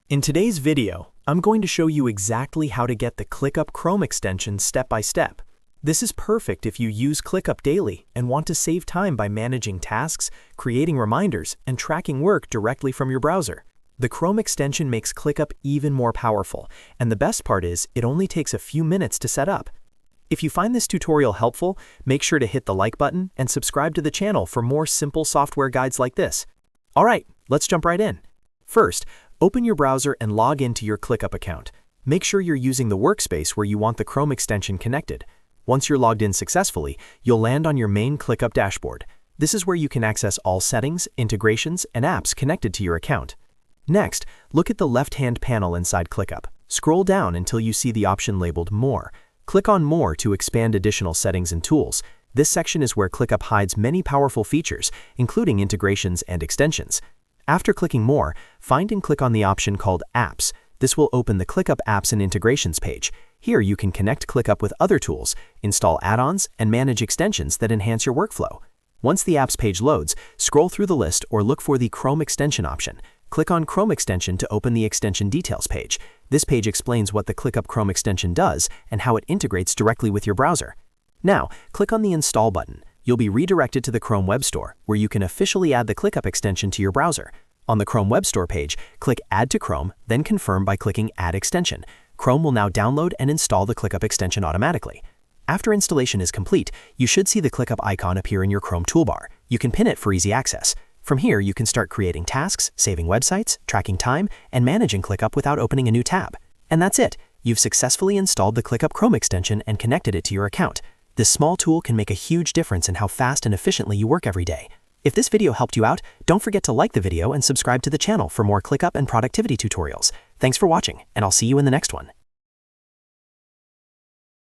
In today's video, I'm going to show you exactly how to get the ClickUp Chrome extension step by step. This is perfect if you use ClickUp daily and want to save time by managing tasks, creating reminders, and tracking work directly from your browser. The Chrome extension makes ClickUp even more powerful, and the best part is it only takes a few minutes to set up. If you find this tutorial helpful, make sure to hit the like button and subscribe to the channel for more simple software guides like this. Alright, let's jump right in. First, open your browser and log into your ClickUp account. Make sure you're using the workspace where you want the Chrome extension connected. Once you're logged in successfully, you'll land on your main ClickUp dashboard. This is where you can access all settings, integrations, and apps connected to your account. Next, look at the left-hand panel inside ClickUp. Scroll down until you see the option labeled More. Click on More to expand additional settings and tools. This section is where ClickUp hides many powerful features, including integrations and extensions. After clicking More, find and click on the option called Apps. This will open the ClickUp Apps and Integrations page. Here you can connect ClickUp with other tools, install add-ons, and manage extensions that enhance your workflow. Once the Apps page loads, scroll through the list or look for the Chrome extension option. Click on Chrome extension to open the Extension Details page. This page explains what the ClickUp Chrome extension does and how it integrates directly with your browser. Now, click on the Install button. You'll be redirected to the Chrome Web Store, where you can officially add the ClickUp extension to your browser. On the Chrome Web Store page, click Add to Chrome, then confirm by clicking Add Extension. Chrome will now download and install the ClickUp extension automatically. After installation is complete, you should see the ClickUp icon appear in your Chrome toolbar. You can pin it for easy access. From here, you can start creating tasks, saving websites, tracking time, and managing ClickUp without opening a new tab. And that's it. You've successfully installed the ClickUp Chrome extension and connected it to your account. This small tool can make a huge difference in how fast and efficiently you work every day. If this video helped you out, don't forget to like the video and subscribe to the channel for more ClickUp and productivity tutorials. Thanks for watching, and I'll see you in the next one.